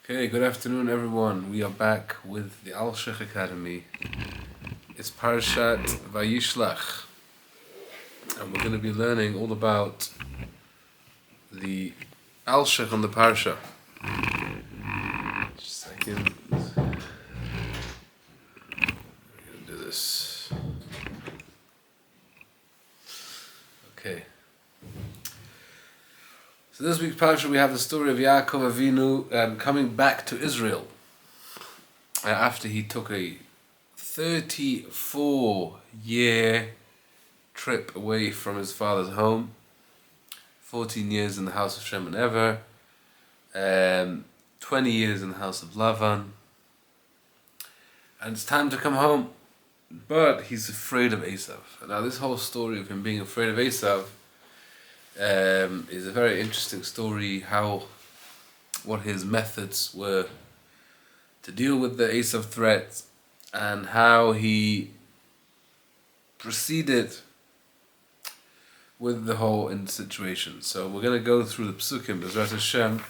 Okay, good afternoon everyone. We are back with the Alshech Academy. It's parshat Vayishlach. And we're going to be learning all about the Alshech on the parsha. Just a second. I'm going to do this. Okay. So this week's parsha we have the story of Yaakov Avinu coming back to Israel after he took a 34-year trip away from his father's home, 14 years in the house of Shem and Ever, 20 years in the house of Lavan, and it's time to come home. But he's afraid of Esav. Now this whole story of him being afraid of Esav is a very interesting story, what his methods were to deal with the Esav threat and how he proceeded with the whole situation. So we're going to go through the Psukim, B'ezrat Hashem,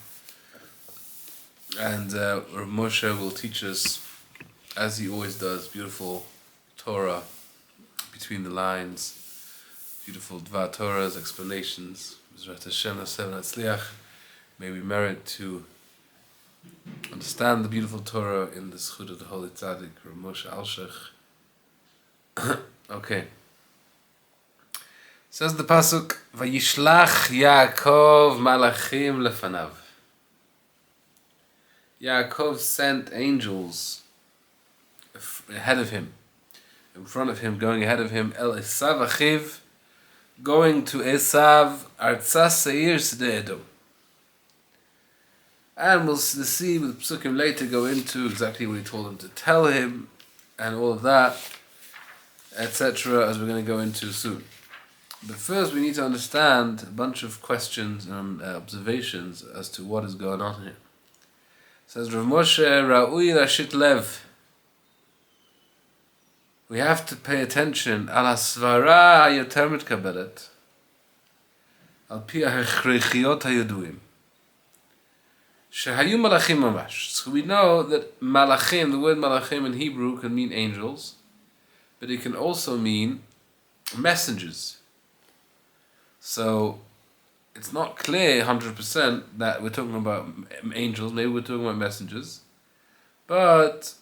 and Rabbi Moshe will teach us, as he always does, beautiful Torah between the lines, beautiful Dvar Torah's explanations. B'ezrat Hashem, Naseh v'Natzliach. May we merit to understand the beautiful Torah in the Zchut of the Holy Tzaddik, Rabbi Moshe Alshich. Okay. Says the pasuk, Vayishlach Yaakov malachim lefanav. Yaakov sent angels ahead of him, in front of him, going ahead of him, El Esav Achiv, going to Esav, Artzas Seir Sde Edom. And we'll see with Psukim later go into exactly what he told them to tell him, and all of that, etc., as we're going to go into soon. But first we need to understand a bunch of questions and observations as to what is going on here. It says, Rav Moshe Ra'ui Rashit Lev. We have to pay attention al hasvara hayoter mitkabelet al pi ha'chreichiot hayoduim shehayu malachim mamash. So we know that malachim, the word malachim in Hebrew can mean angels, but it can also mean messengers. So it's not clear 100% that we're talking about angels. Maybe we're talking about messengers, but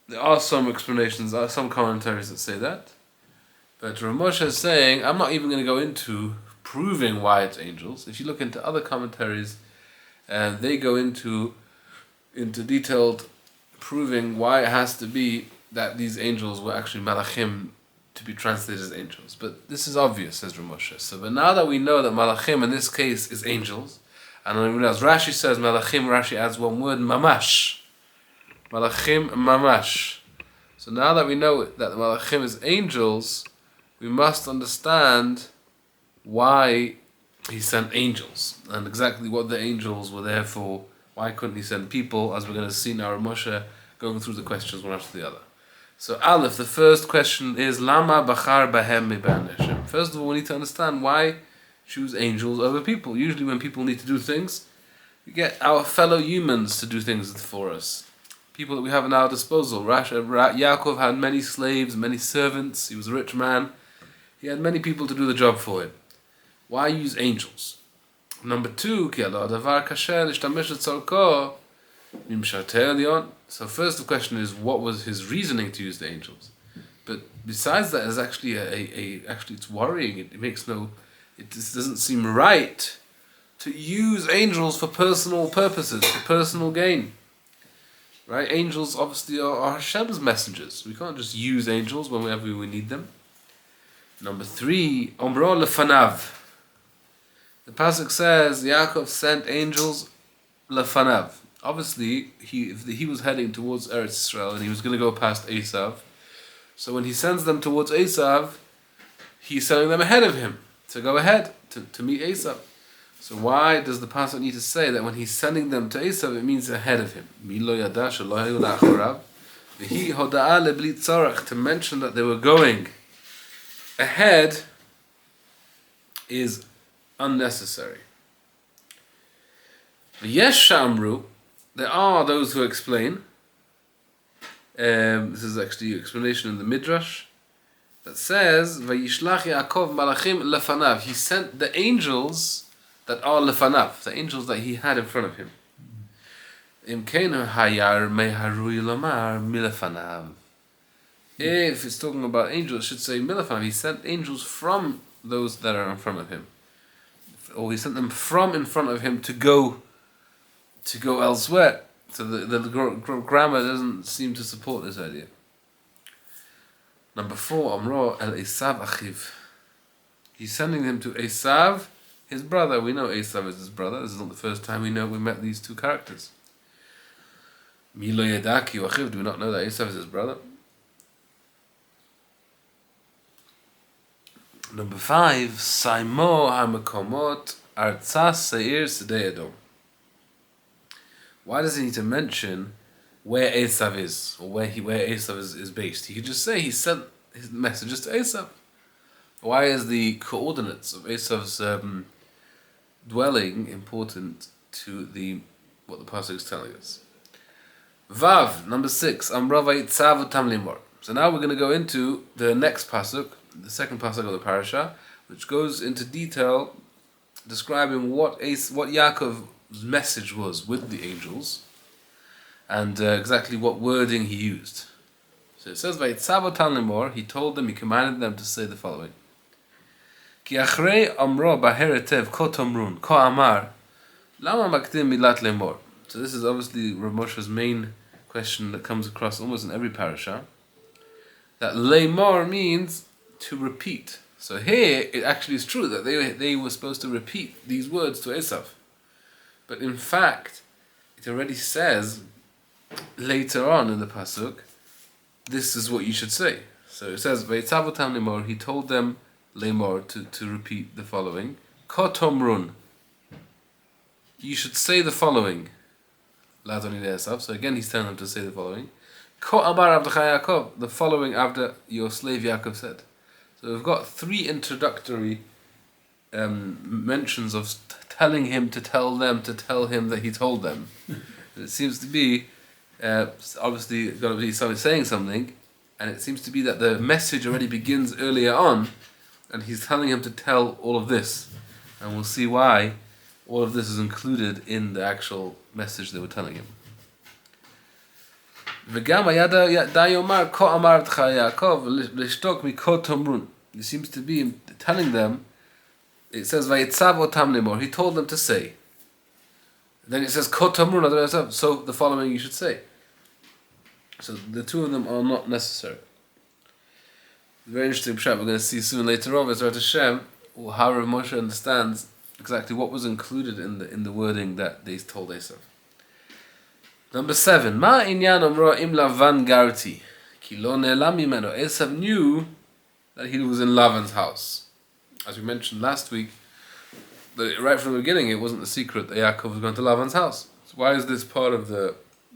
there are some explanations, some commentaries that say that. But Rav Moshe is saying, I'm not even going to go into proving why it's angels. If you look into other commentaries, they go into detailed proving why it has to be that these angels were actually malachim to be translated as angels. But this is obvious, says Rav Moshe. So, but now that we know that malachim in this case is angels, and as Rashi says malachim, Rashi adds one word, mamash. Malachim mamash. So now that we know that malachim is angels, we must understand why he sent angels and exactly what the angels were there for. Why couldn't he send people? As we're going to see now, Rav Moshe going through the questions one after the other. So Aleph, the first question is Lama bachar bahem miban Hashem. First of all, we need to understand why choose angels over people. Usually, when people need to do things, we get our fellow humans to do things for us. People that we have at our disposal. Yaakov had many slaves, many servants. He was a rich man. He had many people to do the job for him. Why use angels? Number two, so first the question is, what was his reasoning to use the angels? But besides that, is actually actually it's worrying. It just doesn't seem right to use angels for personal purposes, for personal gain. Right? Angels obviously are Hashem's messengers. We can't just use angels whenever we need them. Number three, Omro lefanav. The pasuk says Yaakov sent angels lefanav. Obviously, he was heading towards Eretz Israel and he was going to go past Esav. So when he sends them towards Esav, he's sending them ahead of him to go ahead to meet Esav. So why does the pasuk need to say that when he's sending them to Esav, it means ahead of him? To mention that they were going ahead is unnecessary. there are those who explain. This is actually an explanation in the Midrash that says, Vayishlach Yaakov malachim lefanav. He sent the angels that are lefanav, the angels that he had in front of him. Im keinu hayar meharui lomar milefanav. If it's talking about angels, it should say milefanav. He sent angels from those that are in front of him, or he sent them from in front of him to go elsewhere. So the grammar doesn't seem to support this idea. Number 4, Amro el Esav achiv. He's sending them to Esav, his brother. We know Esav is his brother. This is not the first time we met these two characters. Milo yedaki achiv. Do we not know that Esav is his brother? Number 5, Saimo hamakomot artzas seir sedei Edom. Why does he need to mention where Esav is, or where Esav is based? He could just say he sent his messages to Esav. Why is the coordinates of Esav's dwelling important to what the parsha is telling us? Vav, number 6, Amra vayitzav otam limor. So now we're going to go into the next pasuk, the second pasuk of the parasha, which goes into detail describing what Yaakov's message was with the angels, and exactly what wording he used. So it says, "Vayitzav otam limor." He told them, he commanded them to say the following: "Ki achrei amro baheretev ko tomrun ko amar lama makdim milat limor." So this is obviously Rav Moshe's main question that comes across almost in every parasha. That limor means to repeat. So here it actually is true that they were supposed to repeat these words to Esav. But in fact, it already says later on in the pasuk, this is what you should say. So it says, "Vayitzav otam limor." He told them limor to repeat the following: Ko tomrun. You should say the following. Ladoni le'esav. So again, he's telling them to say the following: Ko amar avdecha Yaakov. The following after your slave Yaakov said. So we've got 3 introductory mentions of telling him to tell them to tell him that he told them. And it seems to be obviously got to be somebody saying something, and it seems to be that the message already begins earlier on, and he's telling him to tell all of this, and we'll see why all of this is included in the actual message they were telling him. He seems to be telling them. It says Vayitzav otam limor. He told them to say. Then it says Ko tomrun. So the following you should say. So the two of them are not necessary. Very interesting pshat. We're going to see soon later on, Bezrat Hashem, how Rav Moshe understands exactly what was included in the wording that they told Esav. Number 7, Ma inyan omro im Lavan garti, ki lo ne'elam mimeno. Esav knew that he was in Lavan's house. As we mentioned last week, right from the beginning, it wasn't a secret that Yaakov was going to Lavan's house. So why is this part of the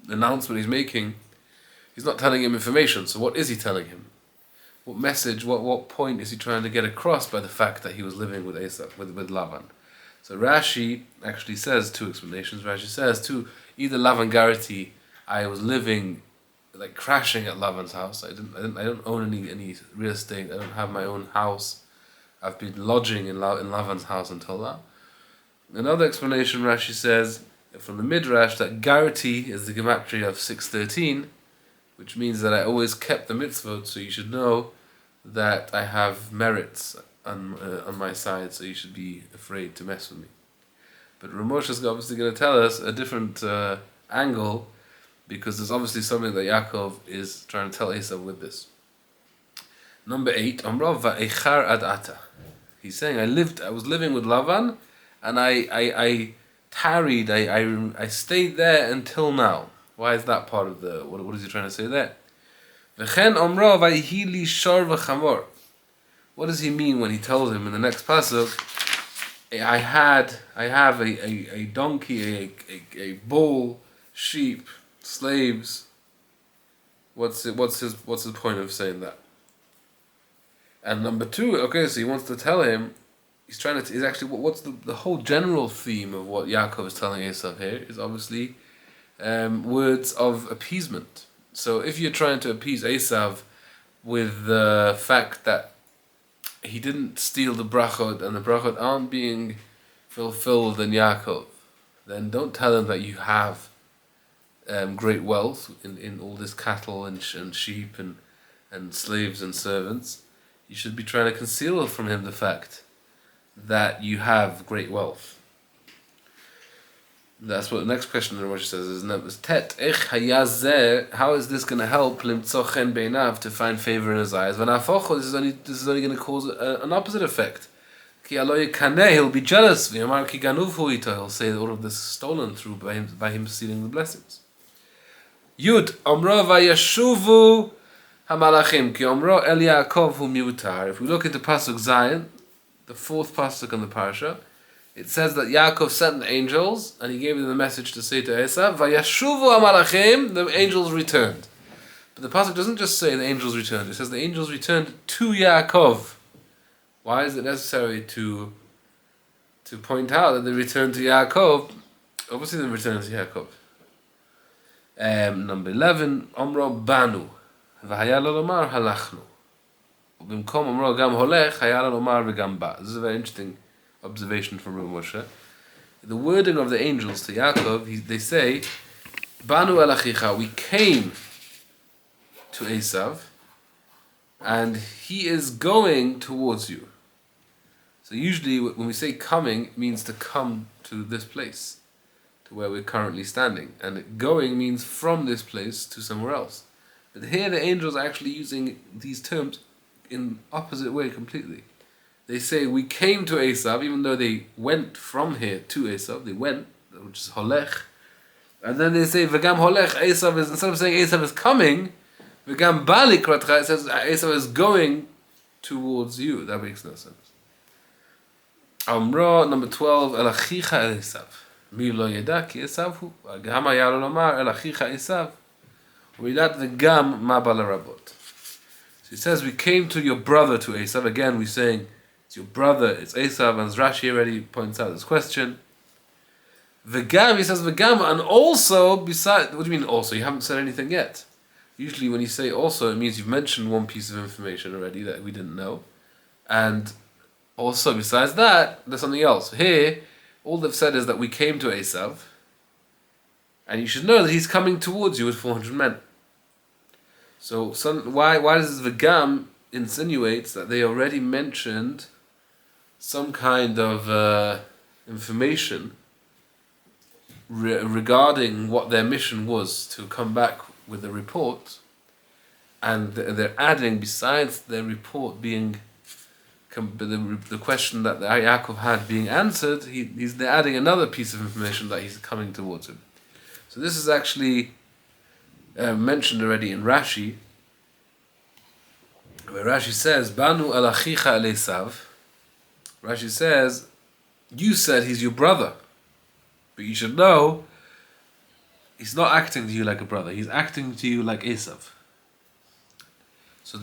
announcement he's making? He's not telling him information. So what is he telling him? What message? What point is he trying to get across by the fact that he was living with Esav, with Lavan? So Rashi actually says 2 explanations. Rashi says either Lavan garati, I was living, like crashing at Lavan's house. I don't own any real estate. I don't have my own house. I've been lodging in Lavan's house until now. Another explanation, Rashi says from the Midrash, that garati is the gematria of 613, which means that I always kept the mitzvot. So you should know that I have merits on my side, so you should be afraid to mess with me. But Rav Moshe is obviously going to tell us a different angle, because there's obviously something that Yaakov is trying to tell Esav with this. Number 8, Amrav va'echar ad ata. He's saying, I was living with Lavan, and I tarried, I stayed there until now. Why is that part of the, what is he trying to say there? V'chen Amrav va'hi li shor v'chamor. What does he mean when he tells him in the next pasuk, I have a donkey, a bull, sheep, slaves? What's his point of saying that? And number 2, okay, so he wants to tell him, he's actually, what's the whole general theme of what Yaakov is telling Esav here is obviously words of appeasement. So if you're trying to appease Esav with the fact that he didn't steal the brachot and the brachot aren't being fulfilled in Yaakov, then don't tell him that you have great wealth in all this cattle and sheep and slaves and servants. You should be trying to conceal from him the fact that you have great wealth. That's what the next question in Rosh says is numbers tet. How is this going to help limtzo chen beinav, to find favor in his eyes? This is only going to cause an opposite effect. Ki aloy kaneh, he'll be jealous. V'yamar ki ganuv hu ito, he'll say that all of this is stolen through by him stealing the blessings. Yud omro vayashuvu hamalachim ki omro el Yaakov hu miutar. If we look into pasuk Zion, the fourth pasuk on the parsha, it says that Yaakov sent the angels and he gave them the message to say to Esav, Vayashuvu amalachim, the angels returned. But the pasuk doesn't just say the angels returned, it says the angels returned to Yaakov. Why is it necessary to point out that they returned to Yaakov? Obviously they returned to Yaakov. Number 11, Omro Banu, V'haya lo lomar halachnu. Ubimkom Omro gam holech, haya lo lomar v'gam ba. This is a very interesting observation from Rabbi Moshe. The wording of the angels to Yaakov, they say, Banu el achicha, we came to Esav, and he is going towards you. So usually when we say coming, it means to come to this place, to where we're currently standing. And going means from this place to somewhere else. But here the angels are actually using these terms in opposite way completely. They say we came to Esav, even though they went from here to Esav. They went, which is holech. And then they say v'gam holech, Esav is, instead of saying Esav is coming, v'gam balik ratcha, it says Esav is going towards you. That makes no sense. Amra, number 12, el achicha el Esav. Mi lo yeda ki Esav hu. Gam haya lo lomar el achicha Esav. U'ilat v'gam ma balarabot. So it says we came to your brother to Esav. Again, we're saying it's your brother, it's Esav, and Rashi already points out this question. V'gam, he says v'gam, and also, beside, what do you mean also? You haven't said anything yet. Usually when you say also, it means you've mentioned one piece of information already that we didn't know. And also, besides that, there's something else. Here, all they've said is that we came to Esav, and you should know that he's coming towards you with 400 men. So, why does this v'gam insinuates that they already mentioned some kind of information regarding what their mission was to come back with a report, and they're adding, besides their report being the question that the Yaakov had being answered, they're adding another piece of information that he's coming towards him. So this is actually mentioned already in Rashi, where Rashi says, Banu al achicha el Esav. Rashi says, you said he's your brother, but you should know he's not acting to you like a brother, he's acting to you like Esav. So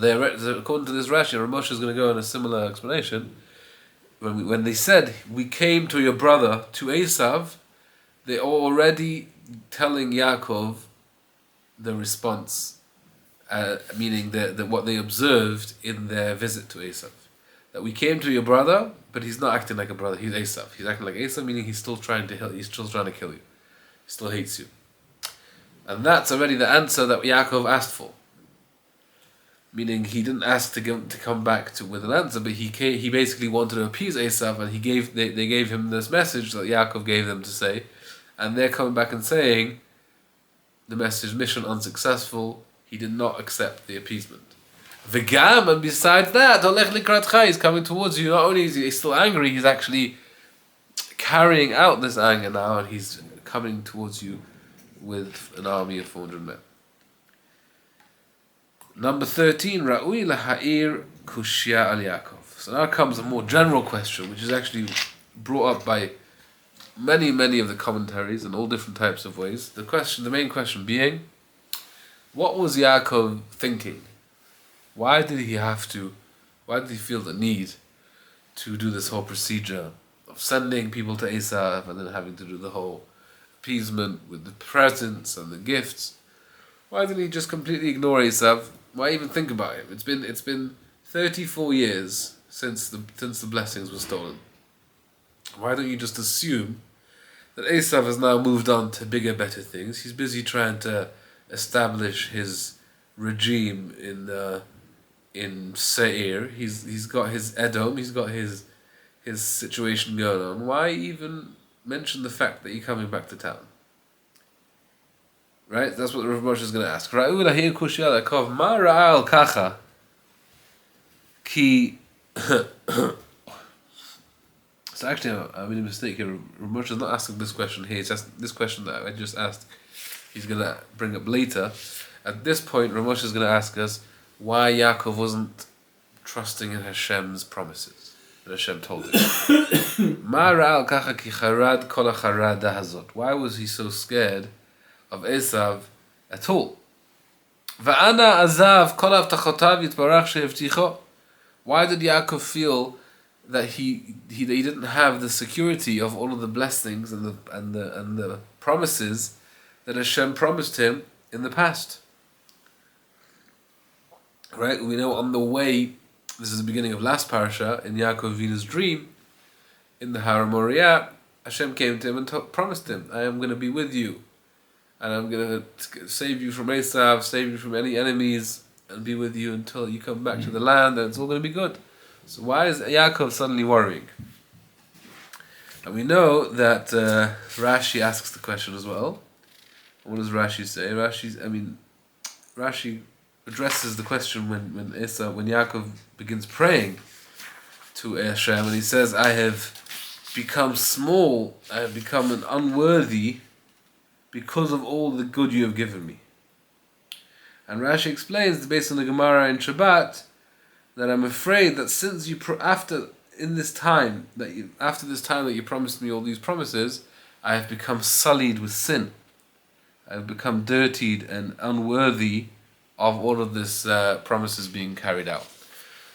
according to this Rashi, Rabbi Moshe is going to go in a similar explanation. When they said, we came to your brother, to Esav, they're already telling Yaakov the response, meaning that what they observed in their visit to Esav. That we came to your brother, but he's not acting like a brother, he's Esav. He's acting like Esav, meaning he's still trying to kill you. He still hates you. And that's already the answer that Yaakov asked for. Meaning he didn't ask to come back with an answer, but he basically wanted to appease Esav, and they gave him this message that Yaakov gave them to say, and they're coming back and saying, the message, mission unsuccessful, he did not accept the appeasement. V'gam, and besides that, he's coming towards you. Not only is he still angry, he's actually carrying out this anger now, and he's coming towards you with an army of 400 men. Number 13, Ra'ui laha'ir kushya al Yaakov. So now comes a more general question, which is actually brought up by many of the commentaries in all different types of ways. The main question being, what was Yaakov thinking? Why did he feel the need to do this whole procedure of sending people to Esav and then having to do the whole appeasement, with the presents and the gifts. Why didn't he just completely ignore Esav? Why even think about him? It's been 34 years since the blessings were stolen. Why don't you just assume that Esav has now moved on to bigger, better things? He's busy trying to establish his regime in Seir. He's got his Edom. He's got his situation going on. Why even mention the fact that you're coming back to town? Right? That's what Rav Moshe is going to ask. Ra'u lahir kushya lekov ma ra'al kacha ki. So actually, I made a mistake here. Rav Moshe is not asking this question here. It's just this question that I just asked. He's going to bring up later. At this point, Rav Moshe is going to ask us why Yaakov wasn't trusting in Hashem's promises that Hashem told him. Ma ra'al kacha ki charad kol hacharada hazot. Why was he so scared of Esav at all? Va'ana azav kol avtachotav yitbarach she'evticho. Why did Yaakov feel that he didn't have the security of all of the blessings and the promises that Hashem promised him in the past? Right? We know on the way, this is the beginning of last parsha, in Yaakov Avinu's dream, in the Har Moriah, Hashem came to him and promised him, I am going to be with you, and I'm going to save you from Esav, save you from any enemies, and be with you until you come back to the land, and it's all going to be good. So why is Yaakov suddenly worrying? And we know that Rashi asks the question as well. What does Rashi say? Rashi addresses the question when Yaakov begins praying to Hashem, and he says, I have become small, I have become an unworthy because of all the good you have given me. And Rashi explains, based on the Gemara in Shabbat, that I'm afraid that since after this time that you promised me all these promises, I have become sullied with sin. I have become dirtied and unworthy of all of this promises being carried out.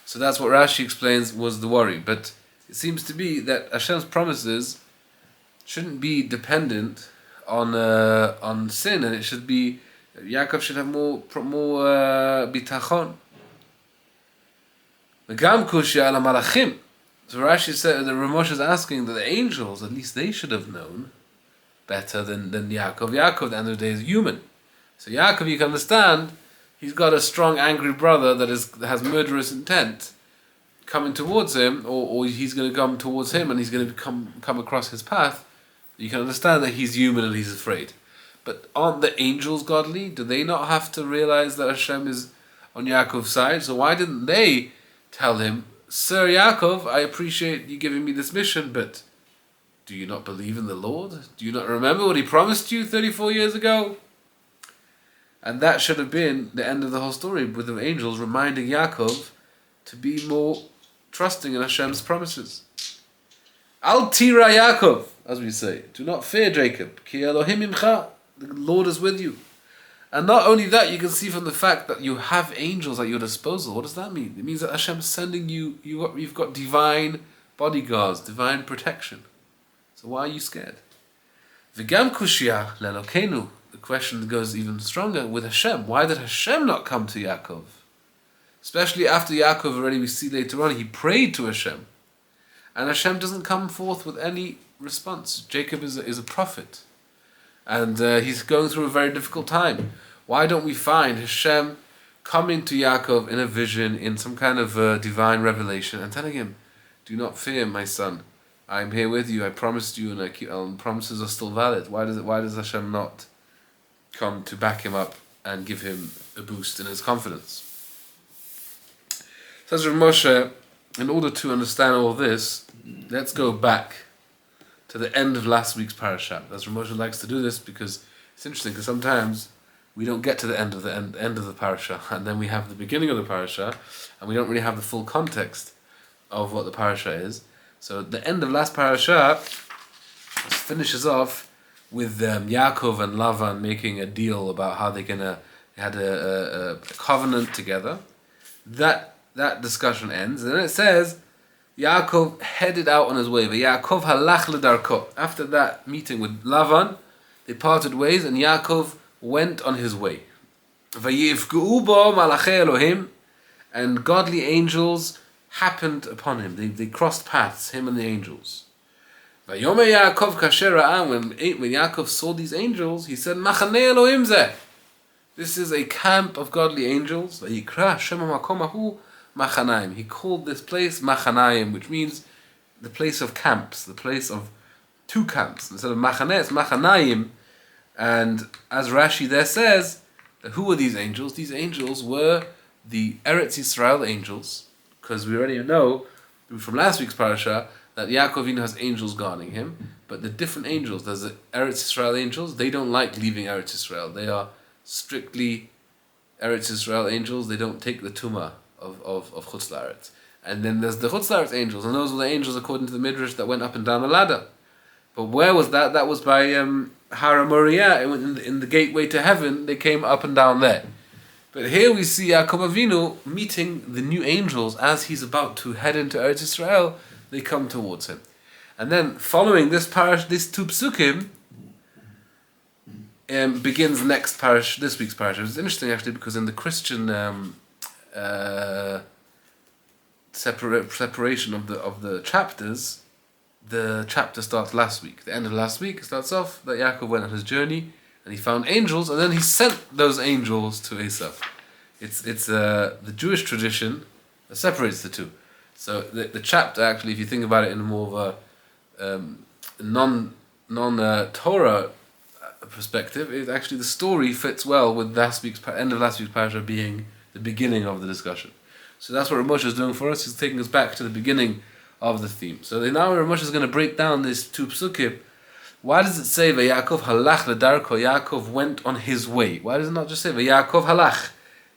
So that's what Rashi explains was the worry. But it seems to be that Hashem's promises shouldn't be dependent on sin, and it should be Yaakov should have more bitachon. The Gam kushya ala malachim. So Rashi said that Rav Moshe is asking that the angels, at least they should have known better than Yaakov. Yaakov, at the end of the day, is human. So Yaakov, you can understand, he's got a strong, angry brother that has murderous intent coming towards him, or he's going to come towards him and he's going to come across his path. You can understand that he's human and he's afraid. But aren't the angels godly? Do they not have to realize that Hashem is on Yaakov's side? So why didn't they tell him, Sir Yaakov, I appreciate you giving me this mission, but do you not believe in the Lord? Do you not remember what he promised you 34 years ago? And that should have been the end of the whole story, with the angels reminding Yaakov to be more trusting in Hashem's promises. Al tira Yaakov, as we say, do not fear Jacob, ki Elohim imcha, the Lord is with you. And not only that, you can see from the fact that you have angels at your disposal. What does that mean? It means that Hashem is sending you've got divine bodyguards, divine protection. So why are you scared? V'gam kushya le'Elokeinu. The question goes even stronger with Hashem. Why did Hashem not come to Yaakov? Especially after Yaakov, already we see later on, he prayed to Hashem. And Hashem doesn't come forth with any response. Jacob is a prophet. And he's going through a very difficult time. Why don't we find Hashem coming to Yaakov in a vision, in some kind of divine revelation, and telling him, do not fear, my son. I'm here with you. I promised you, and promises are still valid. Why does Hashem not come to back him up and give him a boost in his confidence? Says Rav Moshe, in order to understand all this, let's go back to the end of last week's parasha. As Rav Moshe likes to do this because it's interesting, because sometimes we don't get to the end of the parasha, and then we have the beginning of the parasha, and we don't really have the full context of what the parasha is. So the end of last parasha finishes off with Yaakov and Lavan making a deal about how they had a covenant together. That discussion ends, and then it says Yaakov headed out on his way. Yaakov halach ledarko. After that meeting with Lavan, they parted ways, and Yaakov went on his way. Vayifg'u bo malachei Elohim, and godly angels happened upon him. They crossed paths, him and the angels. Vayomer Yaakov kasher ra'ah, when Yaakov saw these angels, he said, Machanei Elohim zeh. This is a camp of godly angels. Vayikra Shem hamakom hahu Machanaim. He called this place Machanaim, which means the place of camps, the place of two camps. Instead of Machaneh, it's Machanaim. And as Rashi there says, who were these angels? These angels were the Eretz Yisrael angels, because we already know from last week's parsha that Yaakov Avinu has angels guarding him, but the different angels, there's the Eretz Yisrael angels, they don't like leaving Eretz Yisrael. They are strictly Eretz Yisrael angels. They don't take the tumah of Chutz La'aretz. And then there's the Chutz La'aretz angels, and those were the angels according to the Midrash that went up and down the ladder. But where was that? That was by Hara Moriah, in the gateway to heaven. They came up and down there. But here we see Yaakov Avinu meeting the new angels as he's about to head into Eretz Yisrael. They come towards him. And then following this parish, this two psukim, begins this week's parish. It's interesting actually, because in the Christian separation of the chapters, the chapter starts last week. The end of last week starts off that Yaakov went on his journey and he found angels, and then he sent those angels to Esav. It's the Jewish tradition that separates the two. So the chapter, actually, if you think about it in more of a non-Torah perspective, it actually, the story fits well with end of last week's parasha being the beginning of the discussion. So that's what Rabbi Moshe is doing for us. He's taking us back to the beginning of the theme. So now Rabbi Moshe is going to break down these two psukim. Why does it say Vayakov halach ledarko? Yaakov went on his way. Why does it not just say Vayakov halach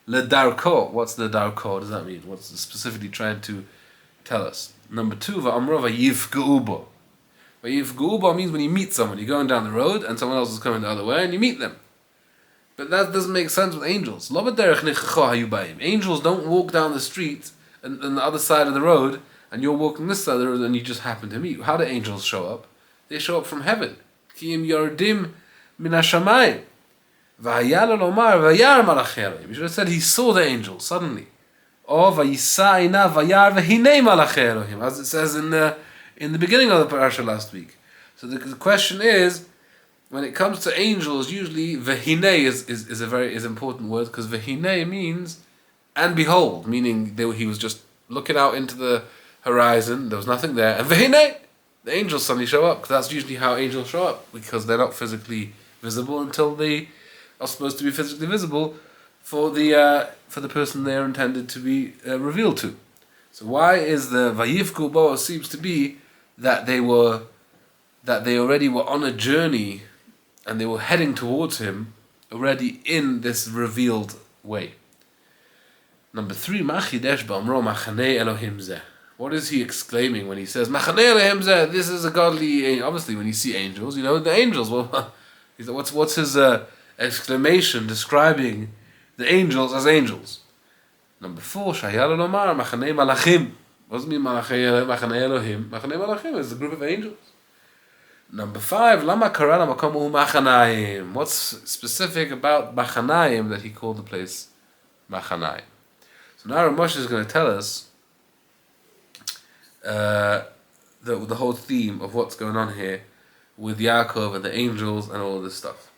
ledarko? What's ledarko? What does that mean? What's it specifically trying to tell us? Number two, va'amro vayifg'u bo. Vayifg'u bo means when you meet someone, you're going down the road and someone else is coming the other way and you meet them. But that doesn't make sense with angels. Lo b'derech nechacho hayu ba'im. Angels don't walk down the street and on the other side of the road, and you're walking this side of the road and you just happen to meet. How do angels show up? They show up from heaven. Ki im yordim min hashamayim. V'haya lo lomar v'yar malachei Elohim. You should have said he saw the angels suddenly. Or v'yisa einav v'yar v'hinei malachei Elohim, as it says in the beginning of the parasha last week. So the question is, when it comes to angels, usually v'hinei is a very important word, because v'hinei means and behold, meaning he was just looking out into the horizon, there was nothing there, and v'hinei, the angels suddenly show up, because that's usually how angels show up, because they're not physically visible until they are supposed to be physically visible for the person they are intended to be revealed to. So why is the Vayifg'u bo seems to be that they already were on a journey and they were heading towards him already in this revealed way. Number three, Machidesh ba'amro machanei Elohim zeh. What is he exclaiming when he says machanei Elohim zeh? This is a godly. Obviously, when you see angels, you know the angels. Well, what's his exclamation describing the angels as angels? Number four, Shayal Lomar machanei malachim. What does it mean machanei Elohim? Machanei malachim is the group of angels. Number five, Lama karana makom machanaim. What's specific about machanaim that he called the place machanaim? So now Rav Moshe is going to tell us the whole theme of what's going on here with Yaakov and the angels and all this stuff.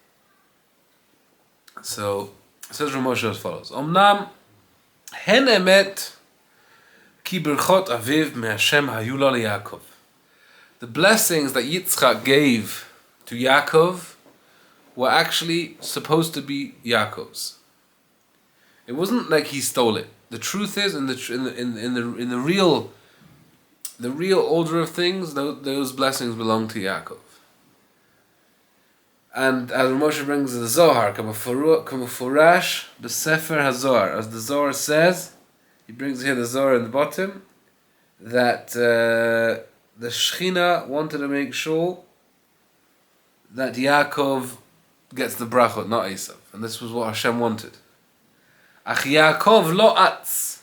So it says Rav Moshe as follows: Omnam hen emet ki berchot aviv me Hashem hayu lo leYaakov. The blessings that Yitzchak gave to Yaakov were actually supposed to be Yaakov's. It wasn't like he stole it. The truth is, in the real order of things, those blessings belong to Yaakov. And as Moshe brings the Zohar, Kamufurash b'Sefer HaZohar, as the Zohar says, he brings here the Zohar in the bottom, that the Shechina wanted to make sure that Yaakov gets the brachot, not Esav. And this was what Hashem wanted. Ach Yaakov lo atz.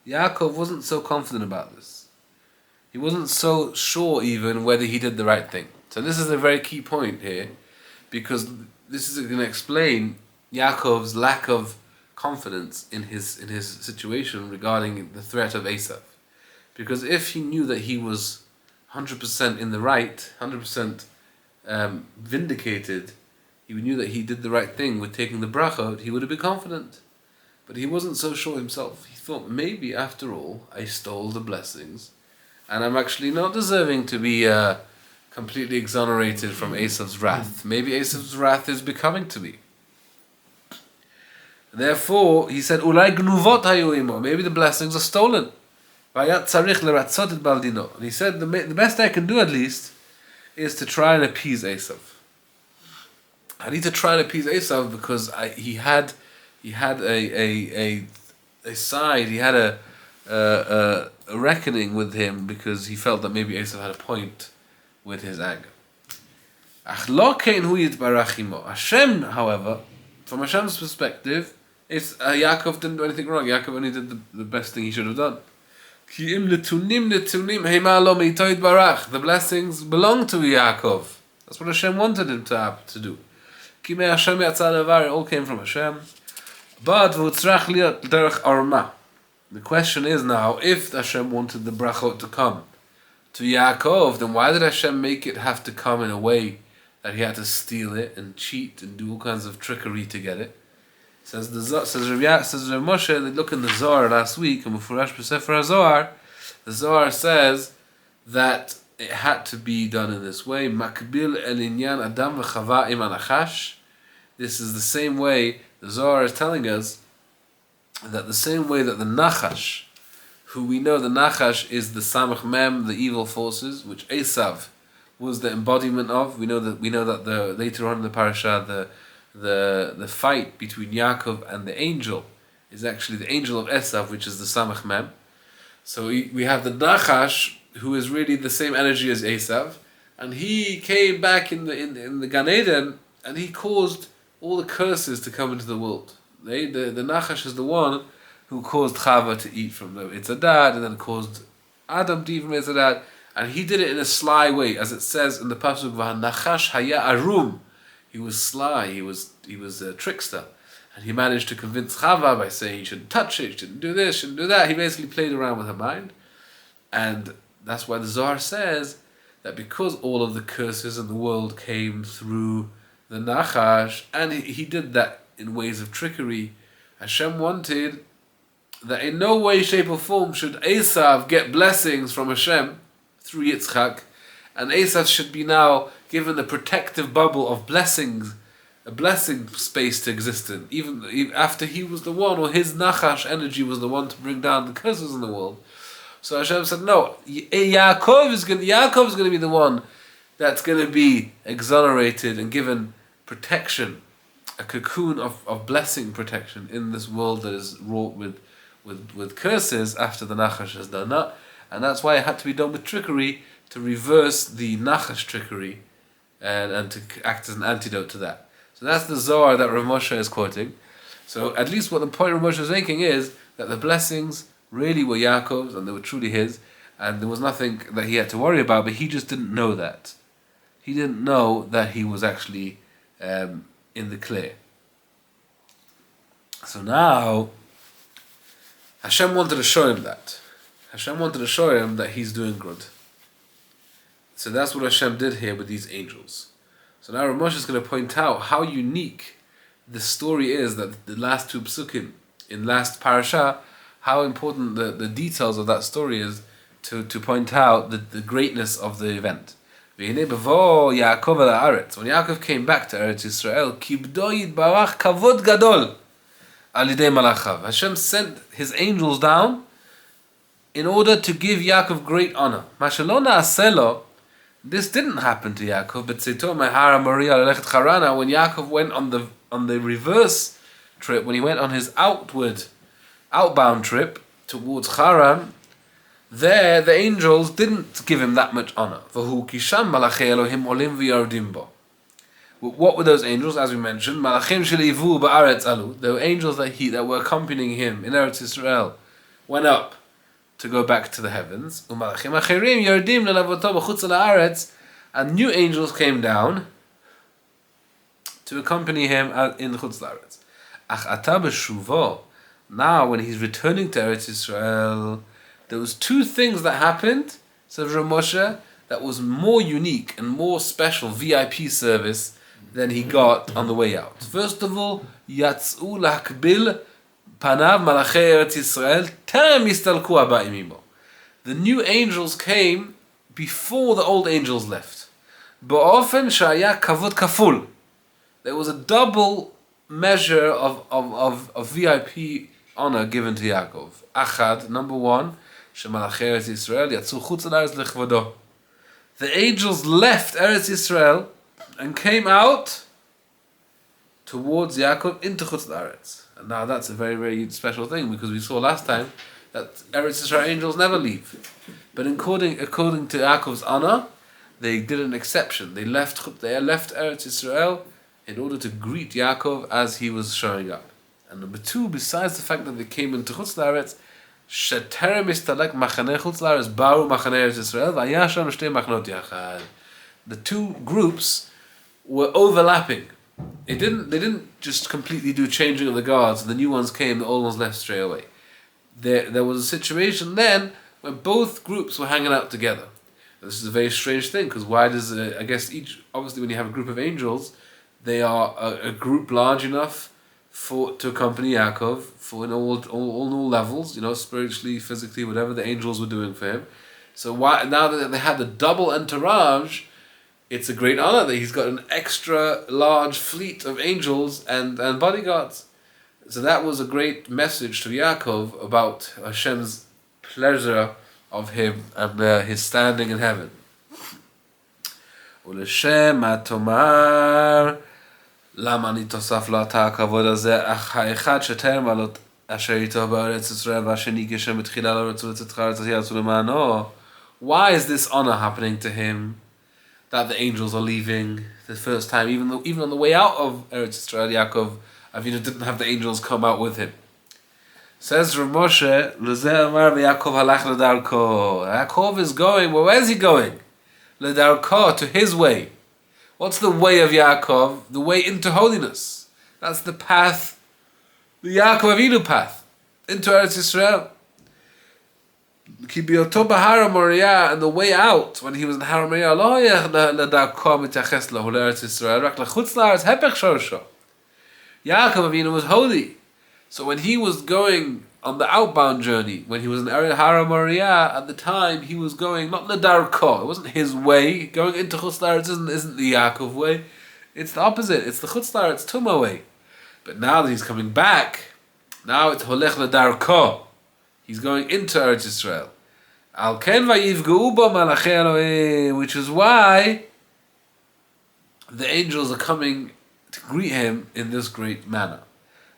Yaakov wasn't so confident about this. He wasn't so sure even whether he did the right thing. So this is a very key point here, because this is going to explain Yaakov's lack of confidence in his situation regarding the threat of Esav. Because if he knew that he was 100% in the right, 100% vindicated, he knew that he did the right thing with taking the bracha, he would have been confident. But he wasn't so sure himself. He thought, maybe after all, I stole the blessings, and I'm actually not deserving to be completely exonerated from Esav's wrath. Maybe Esav's wrath is becoming to me. Therefore, he said, Ulai gnuvot hayu imo. Maybe the blessings are stolen. And he said, the best I can do at least is to try and appease Esav. I need to try and appease Esav because he had a side, he had a reckoning with him, because he felt that maybe Esav had a point with his anger. Hashem, however, from Hashem's perspective, it's Yaakov didn't do anything wrong. Yaakov only did the best thing he should have done. The blessings belong to Yaakov. That's what Hashem wanted him to do. It all came from Hashem. But the question is now, if Hashem wanted the brachot to come to Yaakov, then why did Hashem make it have to come in a way that he had to steal it and cheat and do all kinds of trickery to get it? Says Rabbi Moshe, they look in the Zohar last week, and Mufurash B'Sefer HaZohar, the Zohar says that it had to be done in this way. Makbil el inyan Adam v'Chava im anachash. This is the same way the Zohar is telling us, that the same way that the Nachash, who we know the Nachash is the Samach Mem, the evil forces, which Esav was the embodiment of. We know that later on in the parsha, the fight between Yaakov and the angel is actually the angel of Esav, which is the Samach Mem. So we have the Nachash, who is really the same energy as Esav, and he came back in the Gan Eden, and he caused all the curses to come into the world. The Nachash is the one who caused Chava to eat from the Itzadat, and then caused Adam to eat from Itzadat, and he did it in a sly way, as it says in the pasuk, "V'hanachash haya arum." He was sly. He was a trickster, and he managed to convince Chava by saying you shouldn't touch it, you shouldn't do this, shouldn't do that. He basically played around with her mind, and that's why the Zohar says that because all of the curses in the world came through the Nachash, and he did that in ways of trickery, Hashem wanted that in no way, shape or form should Esav get blessings from Hashem through Yitzchak, and Esav should be now given the protective bubble of blessings, a blessing space to exist in, even after he was the one, or his Nachash energy was the one to bring down the curses in the world. So Hashem said, no, Yaakov is going to be the one that's going to be exonerated and given protection, a cocoon of blessing protection in this world that is wrought with curses after the Nachash has done that. And that's why it had to be done with trickery, to reverse the Nachash trickery and to act as an antidote to that. So that's the Zohar that Rav Moshe is quoting. So at least what the point Rav Moshe is making is that the blessings really were Yaakov's, and they were truly his, and there was nothing that he had to worry about, but he just didn't know that. He didn't know that he was actually in the clear. So now, Hashem wanted to show him that. Hashem wanted to show him that he's doing good. So that's what Hashem did here with these angels. So now Rav Moshe is going to point out how unique the story is, that the last two psukim in last parasha, how important the details of that story is to point out the greatness of the event. When Yaakov came back to Eretz Yisrael, kibdo yitbarach kavod gadol al yidei malachav. Hashem sent his angels down in order to give Yaakov great honor. Mashalona aselo. This didn't happen to Yaakov, but Seito Mehara Maria Lechet Charana, when Yaakov went on the reverse trip, when he went on his outbound trip towards Haran, there the angels didn't give him that much honor. What were those angels? As we mentioned, Malachim shelivu ba'aretz alu. They were angels that were accompanying him in Eretz Yisrael, went up to go back to the heavens. And new angels came down to accompany him in Chutz La'aretz. Ach ata b'shuvo. Now, when he's returning to Eretz Yisrael, there was two things that happened, says Rav Moshe, that was more unique and more special VIP service than he got on the way out. First of all, Yatz'u l'hakbil panav malachei Eretz Yisrael terem yistalku aba'im imo. The new angels came before the old angels left. Ba'ofen shaya kavod kaful. There was a double measure of VIP honor given to Yaakov. Achad, number one, shemalachei Eretz Yisrael yatzu chutz la'aretz lechvodo. The angels left Eretz Yisrael and came out towards Yaakov into Chutz La'aretz. And now that's a very, very special thing, because we saw last time that Eretz Yisrael angels never leave. But according to Yaakov's honor, they did an exception. They left Eretz Yisrael in order to greet Yaakov as he was showing up. And number two, besides the fact that they came into Chutz La'aretz, sheterem istalek machaneh Chutz La'aretz baru machaneh Eretz Yisrael v'ayasham shtei machnot yachad. The two groups were overlapping. They didn't just completely do changing of the guards. The new ones came, the old ones left straight away. There was a situation then when both groups were hanging out together. And this is a very strange thing, because why does I guess obviously when you have a group of angels, they are a group large enough to accompany Yaakov for in all levels, spiritually, physically, whatever the angels were doing for him. So why now that they had the double entourage, it's a great honor that he's got an extra large fleet of angels and bodyguards. So that was a great message to Yaakov about Hashem's pleasure of him and his standing in heaven. Uleshem atomar lama ani tosaf lo ata hakavod hazeh ach ha'echad sheterem alot asher ito ba'eretz Yisrael v'asheni geshem betchila lo retzu letzatcha eretz yatzu lema'ano. Why is this honor happening to him? That the angels are leaving the first time, even on the way out of Eretz Yisrael, Yaakov Avinu didn't have the angels come out with him. Says Rav Moshe, L'zeh amar v'Yaakov halach l'darko. Yaakov is going, well, where's he going? L'darko, to his way. What's the way of Yaakov? The way into holiness. That's the path, the Yaakov Avinu path, into Eretz Yisrael. Ki biyoto b'Har Moriah, and the way out when he was in Har Moriah, lo hayach l'darko mityaches lahu l'Eretz Yisrael, rak l'chutz la'aretz hepech shorsho. Yaakov Avinu was holy. So when he was going on the outbound journey, when he was in Har Moriah, at the time he was going not l'darko. It wasn't his way. Going into Chutz La'aretz isn't the Yaakov way. It's the opposite. It's the Chutz La'aretz Tumah way. But now that he's coming back, now it's holech l'darko. He's going into Eretz Yisrael. Al ken vayivgeu bo malachei Elohim, which is why the angels are coming to greet him in this great manner.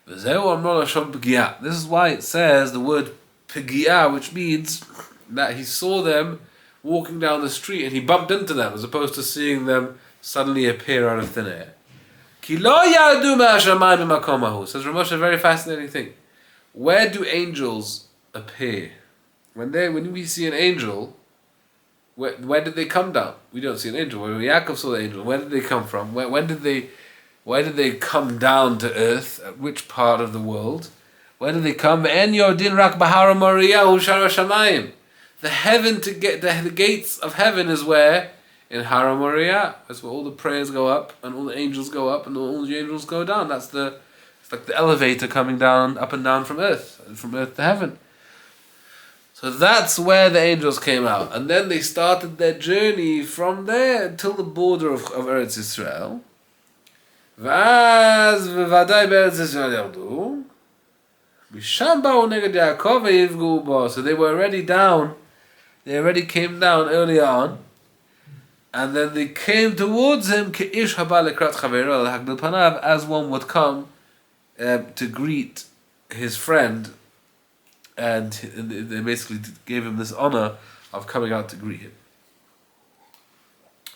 This is why it says the word pegia, which means that he saw them walking down the street and he bumped into them, as opposed to seeing them suddenly appear out of thin air. Says Ramosh, a very fascinating thing. Where do angels appear? When we see an angel, where did they come down? We don't see an angel. When Yaakov saw the angel, where did they come from? Where did they come down to earth? At which part of the world? Where did they come? The gates of heaven is where? In Har Moriah. That's where all the prayers go up, and all the angels go up, and all the angels go down. It's like the elevator coming down, up and down from earth to heaven. So that's where the angels came out. And then they started their journey from there until the border of Eretz Yisrael. ואז בוודאי בארץ ישראל ירדו, משם באו נגד יעקב ויפגעו בו. So they were already down, they already came down earlier on, and then they came towards him כאיש הבא לקראת חברו להגדיל פניו, as one would come to greet his friend, and they basically gave him this honor of coming out to greet him.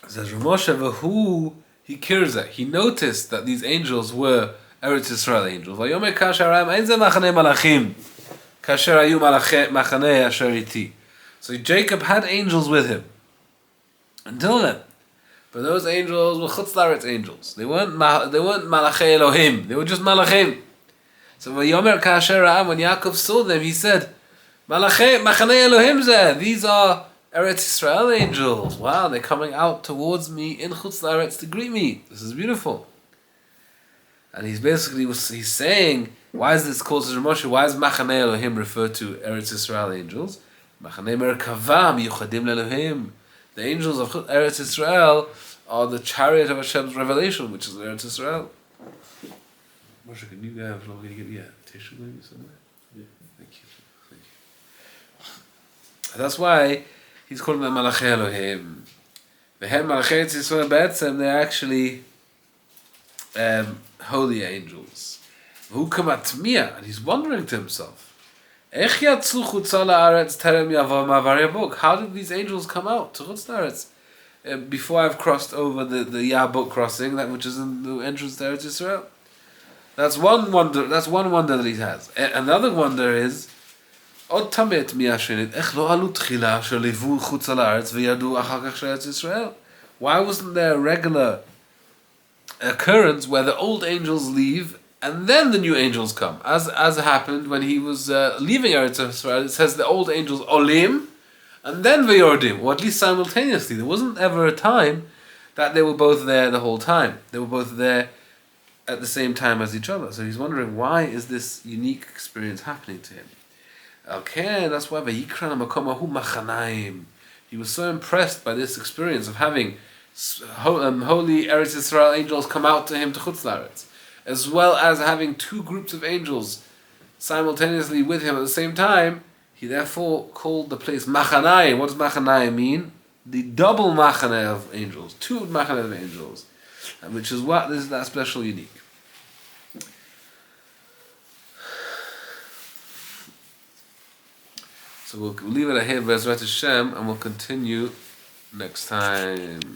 It says Moshe v'hu, he hears that. He noticed that these angels were Eretz Yisrael angels. So Jacob had angels with him until then. But those angels were Chutz La'aretz angels. They weren't Malachei Elohim. They were just Malachim. So Vayomer Kasher Ra'am, when Yaakov saw them, he said, Malachei Machanei Elohim zeh. These are Eretz Israel angels. Wow, they're coming out towards me in Chutz La'aretz to greet me. This is beautiful. And he's saying, why is this called Moshe? Why is Machanei Elohim referred to Eretz Israel angels? Machanei Merkava Miyuchadim Elohim. The angels of Eretz Israel are the chariot of Hashem's revelation, which is Eretz Israel. Moshe, can you have tissue maybe somewhere? Yeah. Thank you. That's why he's calling them Malachei Elohim. Vehem Malachei Eretz Israel Be'etzem, they're actually holy angels. And he's wondering to himself, how did these angels come out to Chutz La'aretz before I've crossed over the Yabok crossing, that which is in the entrance to Eretz Yisrael? That's one wonder. That's one wonder that he has. Another wonder is, why wasn't there a regular occurrence where the old angels leave and then the new angels come, as happened when he was leaving Eretz Yisrael? It says the old angels olim, and then veyordim, or at least simultaneously. There wasn't ever a time that they were both there the whole time. They were both there at the same time as each other. So he's wondering, why is this unique experience happening to him? Okay, that's why vayikran hamakom machanaim. He was so impressed by this experience of having holy Eretz Yisrael angels come out to him to Chutz La'aretz, as well as having two groups of angels simultaneously with him at the same time. He therefore called the place Machanai. What does Machanai mean? The double Machanai of angels, two Machanai of angels, which is what is that special unique. So we'll leave it here, Bezrat Hashem, and we'll continue next time.